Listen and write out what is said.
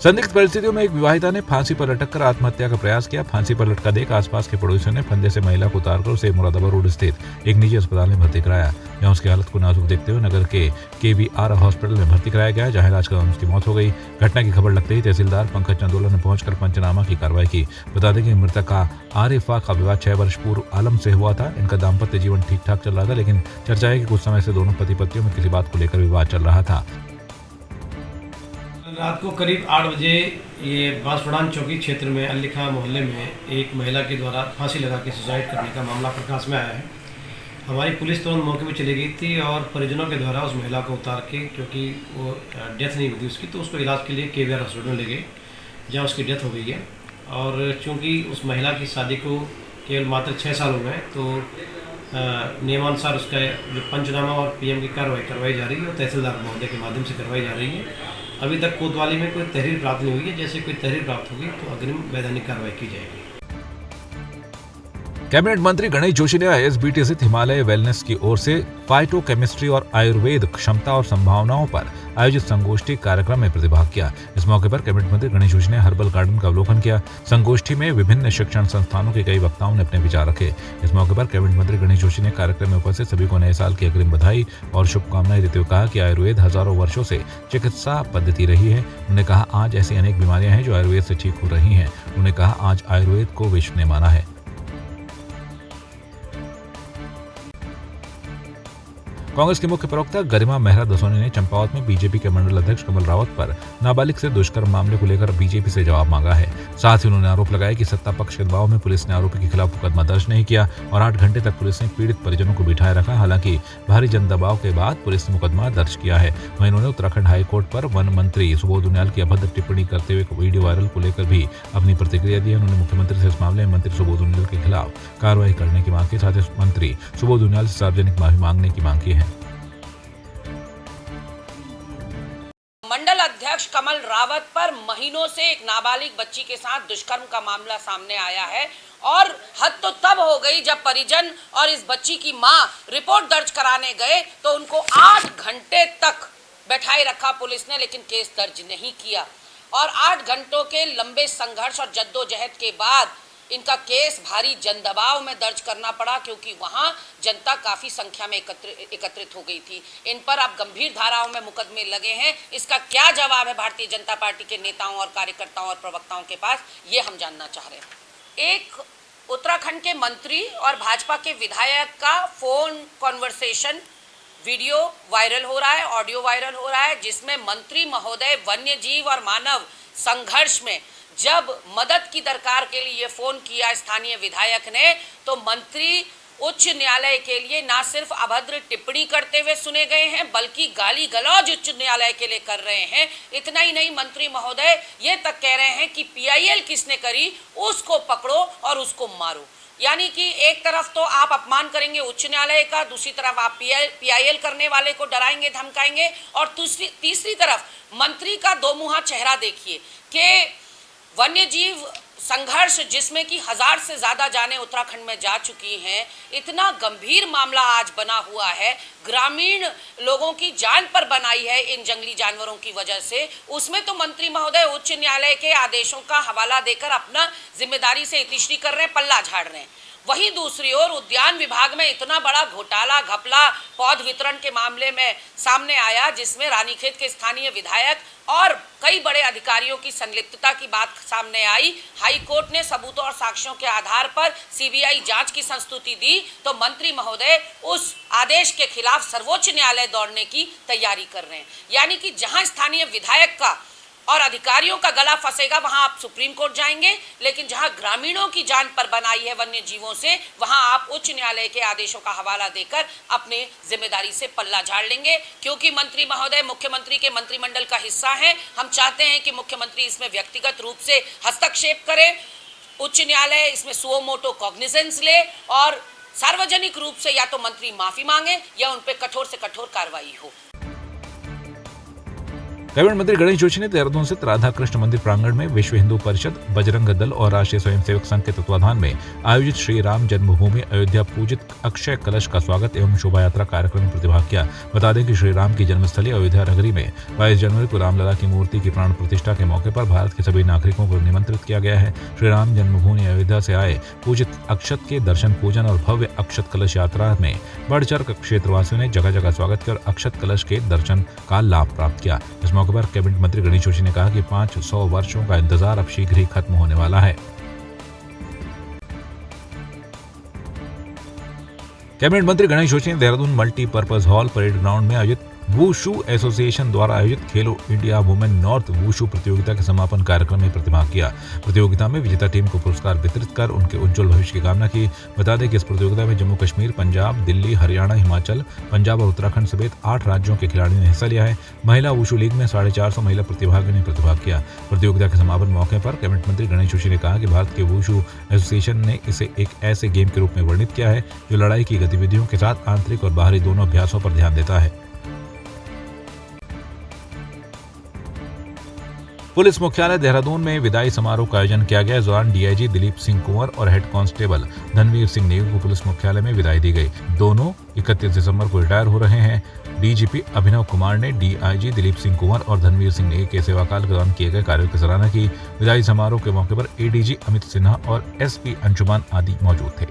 संदिग्ध परिस्थितियों में एक विवाहिता ने फांसी पर लटक कर आत्महत्या का प्रयास किया। फांसी पर लटका देख आसपास के पड़ोसियों ने फंदे से महिला को उतारकर उसे मुरादाबाद रोड स्थित एक निजी अस्पताल में भर्ती कराया। जहां उसकी हालत को नाजुक देखते हुए नगर के KBR हॉस्पिटल में भर्ती कराया गया, जहां इलाज के दौरान उसकी मौत हो गई। घटना की खबर लगते ही तहसीलदार पंकज चंदोला ने पहुंचकर पंचनामा की कार्रवाई की। बता दें कि मृतक का आरिफा का विवाह 6 वर्ष पूर्व आलम से हुआ था। इनका दाम्पत्य जीवन ठीक ठाक चल रहा था, लेकिन चर्चा है कि कुछ समय से दोनों पति पत्नियों में किसी बात को लेकर विवाद चल रहा था। रात को करीब 8 बजे ये बांसपड़ान चौकी क्षेत्र में अलिखा मोहल्ले में एक महिला के द्वारा फांसी लगा के सुसाइड करने का मामला प्रकाश में आया है। हमारी पुलिस तुरंत मौके पर चली गई थी और परिजनों के द्वारा उस महिला को उतार के, क्योंकि वो डेथ नहीं हुई थी उसकी, तो उसको इलाज के लिए KBR हॉस्पिटल में ले गए, जहाँ उसकी डेथ हो गई है। और चूँकि उस महिला की शादी को केवल मात्र 6 साल हुए हैं, तो नियमानुसार उसका जो पंचनामा और PM की कार्रवाई करवाई जा रही है और तहसीलदार महोदय के माध्यम से करवाई जा रही है। अभी तक कोतवाली में कोई तहरीर प्राप्त नहीं हुई है। जैसे कोई तहरीर प्राप्त होगी तो अग्रिम वैधानिक कार्रवाई की जाएगी। कैबिनेट मंत्री गणेश जोशी ने ISBT स्थित हिमालय वेलनेस की ओर से फाइटोकेमिस्ट्री और आयुर्वेद क्षमता और संभावनाओं पर आयोजित संगोष्ठी कार्यक्रम में प्रतिभाग किया। इस मौके पर कैबिनेट मंत्री गणेश जोशी ने हर्बल गार्डन का अवलोकन किया। संगोष्ठी में विभिन्न शिक्षण संस्थानों के कई वक्ताओं ने अपने विचार रखे। इस मौके पर कैबिनेट मंत्री गणेश जोशी ने कार्यक्रम में उपस्थित सभी को नए साल की अग्रिम बधाई और शुभकामनाएं देते हुए कहा कि आयुर्वेद हजारों वर्षों से चिकित्सा पद्धति रही है। उन्होंने कहा आज ऐसी अनेक बीमारियां हैं जो आयुर्वेद से ठीक हो रही हैं। उन्होंने कहा आज आयुर्वेद को विश्व ने माना है। कांग्रेस के मुख्य प्रवक्ता गरिमा मेहरा दसोनी ने चंपावत में बीजेपी के मंडल अध्यक्ष कमल रावत पर नाबालिग से दुष्कर्म मामले को लेकर बीजेपी से जवाब मांगा है। साथ ही उन्होंने आरोप लगाया कि सत्ता पक्ष के दबाव में पुलिस ने आरोपी के खिलाफ मुकदमा दर्ज नहीं किया और 8 घंटे तक पुलिस ने पीड़ित परिजनों को बिठाए रखा। हालांकि भारी जन दबाव के बाद पुलिस ने मुकदमा दर्ज किया है। वहीं उन्होंने उत्तराखंड हाईकोर्ट पर वन मंत्री सुबोध उनियाल की अभद्र टिप्पणी करते हुए वीडियो वायरल को लेकर भी अपनी प्रतिक्रिया दी है। उन्होंने मुख्यमंत्री से इस मामले में मंत्री सुबोध उनियाल के खिलाफ कार्रवाई करने की मांग की। साथ ही मंत्री सुबोध उनियाल से सार्वजनिक माफी मांगने की मांग की है। मंडल अध्यक्ष कमल रावत पर महीनों से एक नाबालिग बच्ची के साथ दुष्कर्म का मामला सामने आया है और हद तो तब हो गई जब परिजन और इस बच्ची की मां रिपोर्ट दर्ज कराने गए तो उनको 8 घंटे तक बैठाए रखा पुलिस ने, लेकिन केस दर्ज नहीं किया। और 8 घंटों के लंबे संघर्ष और जद्दोजहद के बाद इनका केस भारी जनदबाव में दर्ज करना पड़ा, क्योंकि वहां जनता काफी संख्या में एकत्रित हो गई थी। इन पर अब गंभीर धाराओं में मुकदमे लगे हैं। इसका क्या जवाब है भारतीय जनता पार्टी के नेताओं और कार्यकर्ताओं और प्रवक्ताओं के पास, ये हम जानना चाह रहे हैं। एक उत्तराखंड के मंत्री और भाजपा के विधायक का फोन कॉन्वर्सेशन वीडियो वायरल हो रहा है, ऑडियो वायरल हो रहा है, जिसमें मंत्री महोदय वन्य जीव और मानव संघर्ष में जब मदद की दरकार के लिए फोन किया स्थानीय विधायक ने, तो मंत्री उच्च न्यायालय के लिए ना सिर्फ अभद्र टिप्पणी करते हुए सुने गए हैं, बल्कि गाली गलौज उच्च न्यायालय के लिए कर रहे हैं। इतना ही नहीं, मंत्री महोदय ये तक कह रहे हैं कि PIL किसने करी उसको पकड़ो और उसको मारो। यानी कि एक तरफ तो आप अपमान करेंगे उच्च न्यायालय का, दूसरी तरफ आप PIL करने वाले को डराएंगे धमकाएंगे, और तीसरी तरफ मंत्री का दो मुहा चेहरा देखिए कि वन्य जीव संघर्ष जिसमें कि 1000 से ज्यादा जानें उत्तराखंड में जा चुकी हैं, इतना गंभीर मामला आज बना हुआ है, ग्रामीण लोगों की जान पर बनाई है इन जंगली जानवरों की वजह से। उसमें तो मंत्री महोदय उच्च न्यायालय के आदेशों का हवाला देकर अपना जिम्मेदारी से इतिश्री कर रहे हैं, पल्ला झाड़ रहे हैं। वहीं दूसरी ओर उद्यान विभाग में इतना बड़ा घोटाला घपला पौध वितरण के मामले में सामने आया, जिसमें रानीखेत के स्थानीय विधायक और कई बड़े अधिकारियों की संलिप्तता की बात सामने आई। हाई कोर्ट ने सबूतों और साक्ष्यों के आधार पर CBI जांच की संस्तुति दी, तो मंत्री महोदय उस आदेश के खिलाफ सर्वोच्च न्यायालय दौड़ने की तैयारी कर रहे हैं। यानी कि जहां स्थानीय विधायक का और अधिकारियों का गला फंसेगा वहां आप सुप्रीम कोर्ट जाएंगे, लेकिन जहां ग्रामीणों की जान पर बनाई है वन्य जीवों से, वहां आप उच्च न्यायालय के आदेशों का हवाला देकर अपने जिम्मेदारी से पल्ला झाड़ लेंगे। क्योंकि मंत्री महोदय मुख्यमंत्री के मंत्रिमंडल का हिस्सा हैं, हम चाहते हैं कि मुख्यमंत्री इसमें व्यक्तिगत रूप से हस्तक्षेप करे, उच्च न्यायालय इसमें सुओ मोटो कॉग्निजेंस ले और सार्वजनिक रूप से या तो मंत्री माफी मांगे या उन पर कठोर से कठोर कार्रवाई हो। कैबिनेट मंत्री गणेश जोशी ने देहरादून स्थित राधा कृष्ण मंदिर प्रांगण में विश्व हिंदू परिषद, बजरंग दल और राष्ट्रीय स्वयंसेवक संघ के तत्वाधान में आयोजित श्री राम जन्मभूमि अयोध्या पूजित अक्षय कलश का स्वागत एवं शोभा यात्रा कार्यक्रम में प्रतिभाग किया। बता दें कि श्री राम की जन्मस्थली अयोध्या नगरी में 22 जनवरी को रामलला की मूर्ति की प्राण प्रतिष्ठा के मौके पर भारत के सभी नागरिकों को निमंत्रित किया गया है। श्री राम जन्मभूमि अयोध्या से आए पूजित अक्षत के दर्शन पूजन और भव्य अक्षत कलश यात्रा में बढ़ चढ़ क्षेत्रवासियों ने जगह जगह स्वागत किया और अक्षत कलश के दर्शन का लाभ प्राप्त किया। इस मौके पर कैबिनेट मंत्री गणेश जोशी ने कहा कि 500 वर्षों का इंतजार अब शीघ्र ही खत्म होने वाला है। कैबिनेट मंत्री गणेश जोशी ने Dehradun multipurpose hall parade ground में आयोजित वुशु एसोसिएशन द्वारा आयोजित खेलो इंडिया वुमेन नॉर्थ वुशु प्रतियोगिता के समापन कार्यक्रम में प्रतिभाग किया। प्रतियोगिता में विजेता टीम को पुरस्कार वितरित कर उनके उज्जवल भविष्य की कामना की। बता दें कि इस प्रतियोगिता में जम्मू कश्मीर, पंजाब, दिल्ली, हरियाणा, हिमाचल, पंजाब और उत्तराखंड समेत 8 राज्यों के खिलाड़ियों ने हिस्सा लिया है। महिला वुशु लीग में 450 महिला प्रतिभागियों ने प्रतिभाग किया। प्रतियोगिता के समापन मौके पर कैबिनेट मंत्री गणेश जोशी ने कहा कि भारत के वुशु एसोसिएशन ने इसे एक ऐसे गेम के रूप में वर्णित किया है जो लड़ाई की गतिविधियों के साथ आंतरिक और बाहरी दोनों अभ्यासों पर ध्यान देता है। पुलिस मुख्यालय देहरादून में विदाई समारोह का आयोजन किया गया। इस दौरान डीआईजी दिलीप सिंह कुंवर और हेड कांस्टेबल धनवीर सिंह नेगी को पुलिस मुख्यालय में विदाई दी गई। दोनों 31 दिसंबर को रिटायर हो रहे हैं। डीजीपी अभिनव कुमार ने डीआईजी दिलीप सिंह कुंवर और धनवीर सिंह नेगी के सेवाकाल के दौरान किए गए कार्यों की सराहना की। विदाई समारोह के मौके पर एडीजी अमित सिन्हा और एसपी अंशुमान आदि मौजूद थे।